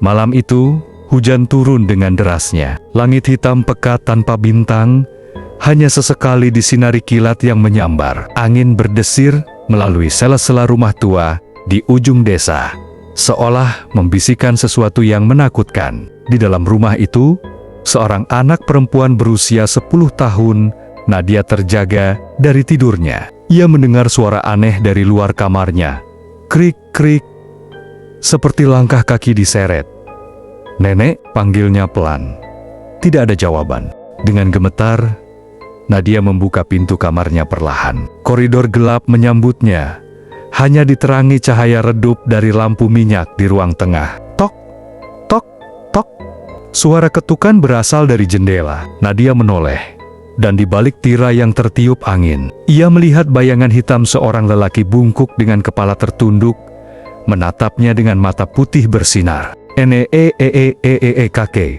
Malam itu, hujan turun dengan derasnya. Langit hitam pekat tanpa bintang, hanya sesekali disinari kilat yang menyambar. Angin berdesir melalui sela-sela rumah tua di ujung desa, seolah membisikkan sesuatu yang menakutkan. Di dalam rumah itu, seorang anak perempuan berusia 10 tahun, Nadia, terjaga dari tidurnya. Ia mendengar suara aneh dari luar kamarnya. Krik-krik, seperti langkah kaki diseret. "Nenek," panggilnya pelan. Tidak ada jawaban. Dengan gemetar, Nadia membuka pintu kamarnya perlahan. Koridor gelap menyambutnya. Hanya diterangi cahaya redup dari lampu minyak di ruang tengah. Tok, tok, tok. Suara ketukan berasal dari jendela. Nadia menoleh. Dan di balik tirai yang tertiup angin, ia melihat bayangan hitam seorang lelaki bungkuk dengan kepala tertunduk, menatapnya dengan mata putih bersinar. Kakek,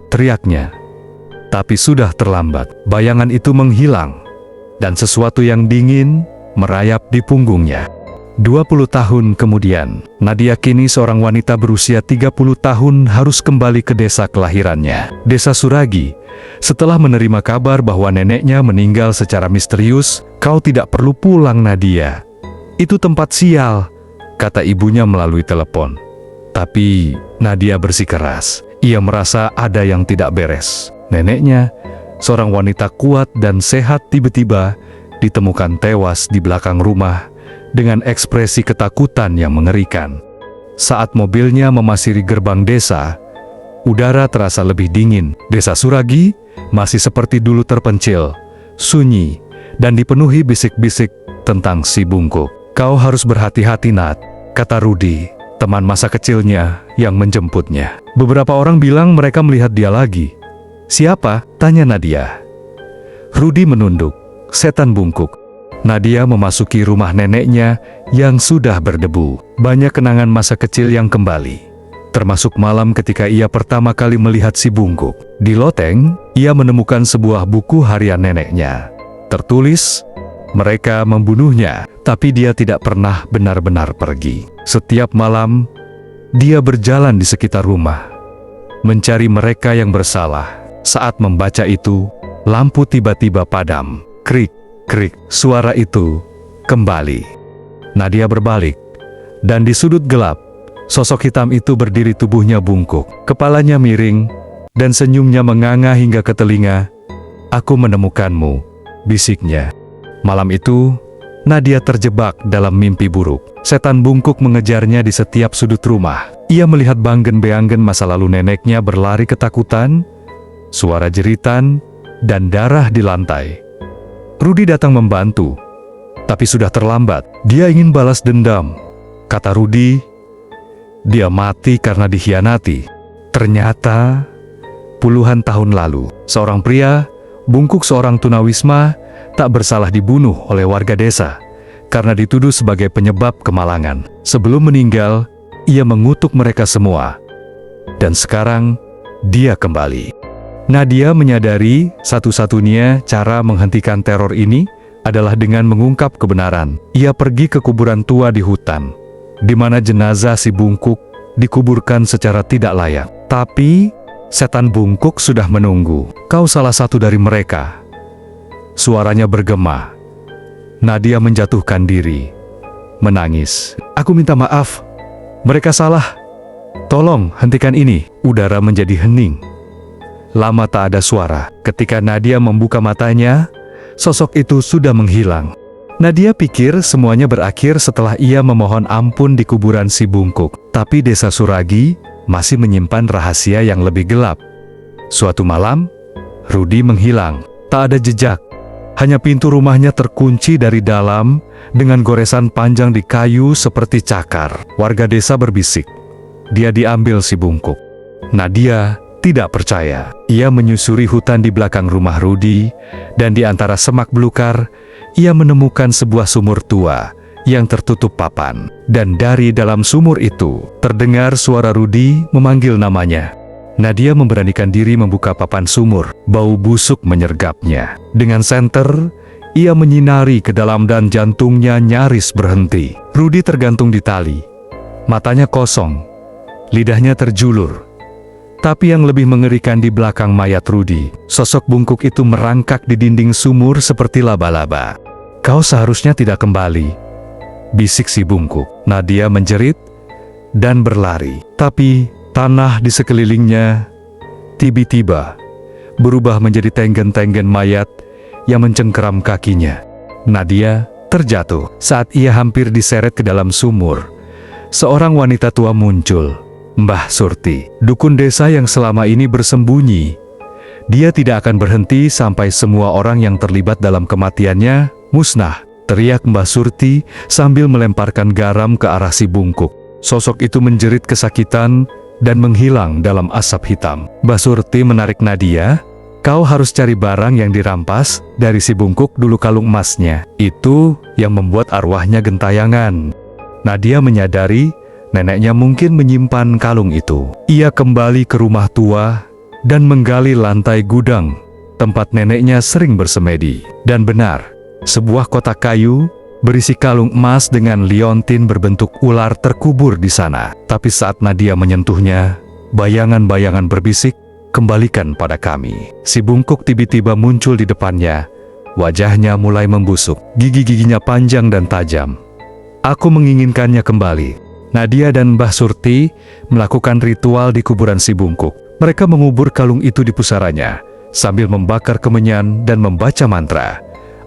teriaknya. Tapi sudah terlambat. Bayangan itu menghilang, dan sesuatu yang dingin merayap di punggungnya. 20 tahun kemudian, Nadia, kini seorang wanita berusia 30 tahun, harus kembali ke desa kelahirannya, Desa Suragi. Setelah menerima kabar bahwa neneknya meninggal secara misterius, "Kau tidak perlu pulang, Nadia. Itu tempat sial," kata ibunya melalui telepon. Tapi Nadia bersikeras. Ia merasa ada yang tidak beres. Neneknya, seorang wanita kuat dan sehat, tiba-tiba ditemukan tewas di belakang rumah dengan ekspresi ketakutan yang mengerikan. Saat mobilnya memasiri gerbang desa, udara terasa lebih dingin. Desa Suragi masih seperti dulu, terpencil, sunyi, dan dipenuhi bisik-bisik tentang si bungkuk. "Kau harus berhati-hati, Nat," kata Rudi, teman masa kecilnya yang menjemputnya. "Beberapa orang bilang mereka melihat dia lagi." "Siapa?" tanya Nadia. Rudi menunduk. "Setan bungkuk." Nadia memasuki rumah neneknya yang sudah berdebu. Banyak kenangan masa kecil yang kembali, termasuk malam ketika ia pertama kali melihat si bungkuk. Di loteng, ia menemukan sebuah buku harian neneknya. Tertulis, mereka membunuhnya, tapi dia tidak pernah benar-benar pergi. Setiap malam, dia berjalan di sekitar rumah, mencari mereka yang bersalah. Saat membaca itu, lampu tiba-tiba padam. Krik, krik, suara itu kembali. Nadia berbalik, dan di sudut gelap, sosok hitam itu berdiri, tubuhnya bungkuk, kepalanya miring, dan senyumnya menganga hingga ke telinga. "Aku menemukanmu," bisiknya. Malam itu, Nadia terjebak dalam mimpi buruk. Setan bungkuk mengejarnya di setiap sudut rumah. Ia melihat banggen-beanggen masa lalu neneknya berlari ketakutan, suara jeritan, dan darah di lantai. Rudi datang membantu, tapi sudah terlambat. "Dia ingin balas dendam," kata Rudi. "Dia mati karena dikhianati." Ternyata, puluhan tahun lalu, seorang pria, bungkuk seorang tunawisma, tak bersalah dibunuh oleh warga desa karena dituduh sebagai penyebab kemalangan. Sebelum meninggal, ia mengutuk mereka semua. Dan sekarang, dia kembali. Nadia menyadari satu-satunya cara menghentikan teror ini adalah dengan mengungkap kebenaran. Ia pergi ke kuburan tua di hutan, di mana jenazah si bungkuk dikuburkan secara tidak layak. Tapi, setan bungkuk sudah menunggu. "Kau salah satu dari mereka," suaranya bergema. Nadia menjatuhkan diri, menangis. "Aku minta maaf. Mereka salah. Tolong hentikan ini." Udara menjadi hening. Lama tak ada suara. Ketika Nadia membuka matanya, sosok itu sudah menghilang. Nadia pikir semuanya berakhir setelah ia memohon ampun di kuburan si bungkuk. Tapi Desa Suragi masih menyimpan rahasia yang lebih gelap. Suatu malam, Rudi menghilang. Tak ada jejak. Hanya pintu rumahnya terkunci dari dalam dengan goresan panjang di kayu seperti cakar. Warga desa berbisik, dia diambil si bungkuk. Nadia tidak percaya. Ia menyusuri hutan di belakang rumah Rudi, dan di antara semak belukar, ia menemukan sebuah sumur tua yang tertutup papan. Dan dari dalam sumur itu, terdengar suara Rudi memanggil namanya. Nadia memberanikan diri membuka papan sumur. Bau busuk menyergapnya. Dengan senter, ia menyinari ke dalam dan jantungnya nyaris berhenti. Rudi tergantung di tali. Matanya kosong. lidahnya terjulur. Tapi yang lebih mengerikan di belakang mayat Rudi, sosok bungkuk itu merangkak di dinding sumur seperti laba-laba. "Kau seharusnya tidak kembali," bisik si bungkuk. Nadia menjerit dan berlari. Tapi tanah di sekelilingnya tiba-tiba berubah menjadi tenggen-tenggen mayat yang mencengkeram kakinya. Nadia terjatuh. Saat ia hampir diseret ke dalam sumur, seorang wanita tua muncul. Mbah Surti, dukun desa yang selama ini bersembunyi. Dia tidak akan berhenti sampai semua orang yang terlibat dalam kematiannya musnah, teriak Mbah Surti sambil melemparkan garam ke arah si bungkuk. Sosok itu menjerit kesakitan dan menghilang dalam asap hitam. Mbah Surti menarik Nadia. "Kau harus cari barang yang dirampas dari si bungkuk dulu, kalung emasnya. Itu yang membuat arwahnya gentayangan." Nadia menyadari neneknya mungkin menyimpan kalung itu. Ia kembali ke rumah tua dan menggali lantai gudang tempat neneknya sering bersemedi. Dan benar, sebuah kotak kayu berisi kalung emas dengan liontin berbentuk ular terkubur di sana. Tapi saat Nadia menyentuhnya, bayangan-bayangan berbisik, "Kembalikan pada kami." Si bungkuk tiba-tiba muncul di depannya. Wajahnya mulai membusuk, gigi-giginya panjang dan tajam. "Aku menginginkannya kembali." Nadia dan Mbah Surti melakukan ritual di kuburan si bungkuk. Mereka mengubur kalung itu di pusaranya, sambil membakar kemenyan dan membaca mantra.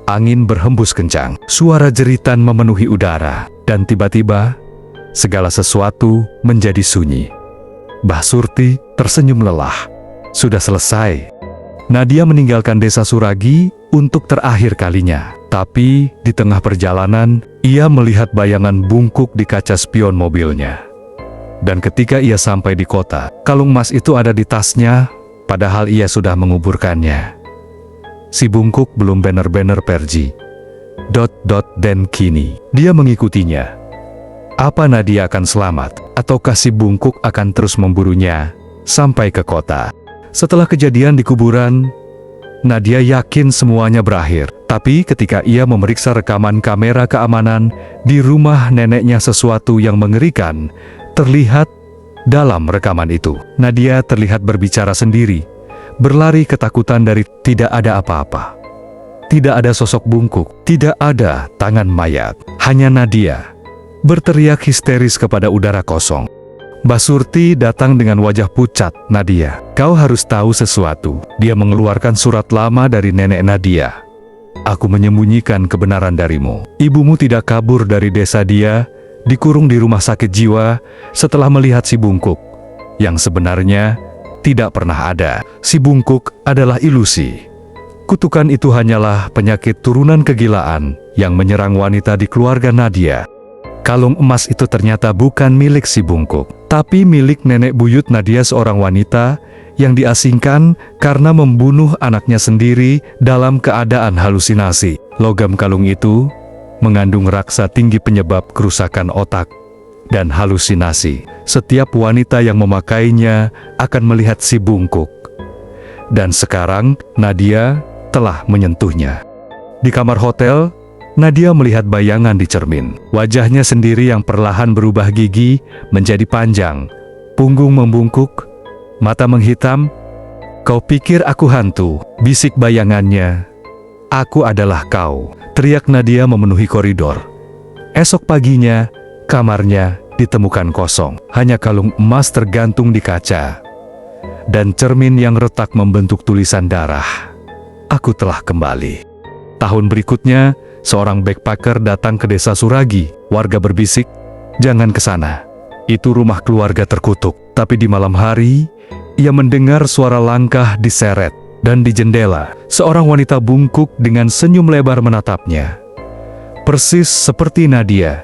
Angin berhembus kencang, suara jeritan memenuhi udara, dan tiba-tiba segala sesuatu menjadi sunyi. Mbah Surti tersenyum lelah. Sudah selesai. Nadia meninggalkan desa Suragi untuk terakhir kalinya. Tapi di tengah perjalanan, ia melihat bayangan bungkuk di kaca spion mobilnya. Dan ketika ia sampai di kota, kalung emas itu ada di tasnya, padahal ia sudah menguburkannya. Si bungkuk belum benar-benar pergi. Dan kini, dia mengikutinya. Apa Nadia akan selamat, ataukah si bungkuk akan terus memburunya sampai ke kota? Setelah kejadian di kuburan, Nadia yakin semuanya berakhir. Tapi ketika ia memeriksa rekaman kamera keamanan di rumah neneknya, sesuatu yang mengerikan terlihat dalam rekaman itu. Nadia terlihat berbicara sendiri, berlari ketakutan dari tidak ada apa-apa. Tidak ada sosok bungkuk, tidak ada tangan mayat. Hanya Nadia berteriak histeris kepada udara kosong. Mbah Surti datang dengan wajah pucat. "Nadia, kau harus tahu sesuatu." Dia mengeluarkan surat lama dari nenek Nadia. "Aku menyembunyikan kebenaran darimu. Ibumu tidak kabur dari desa, dia dikurung di rumah sakit jiwa setelah melihat si bungkuk yang sebenarnya tidak pernah ada. Si bungkuk adalah ilusi. Kutukan itu hanyalah penyakit turunan kegilaan yang menyerang wanita di keluarga Nadia. Kalung emas itu ternyata bukan milik si bungkuk, tapi milik nenek buyut Nadia, seorang wanita yang diasingkan karena membunuh anaknya sendiri dalam keadaan halusinasi. Logam kalung itu mengandung raksa tinggi penyebab kerusakan otak dan halusinasi. Setiap wanita yang memakainya akan melihat si bungkuk. Dan sekarang Nadia telah menyentuhnya. Di kamar hotel, Nadia melihat bayangan di cermin. Wajahnya sendiri yang perlahan berubah gigi menjadi panjang, punggung membungkuk, mata menghitam. "Kau pikir aku hantu?" bisik bayangannya. "Aku adalah kau," teriak Nadia memenuhi koridor. Esok paginya, kamarnya ditemukan kosong. Hanya kalung emas tergantung di kaca, dan cermin yang retak membentuk tulisan darah. "Aku telah kembali." Tahun berikutnya, seorang backpacker datang ke desa Suragi. Warga berbisik, "Jangan ke sana. Itu rumah keluarga terkutuk." Tapi di malam hari, ia mendengar suara langkah diseret, dan di jendela, seorang wanita bungkuk dengan senyum lebar menatapnya. Persis seperti Nadia.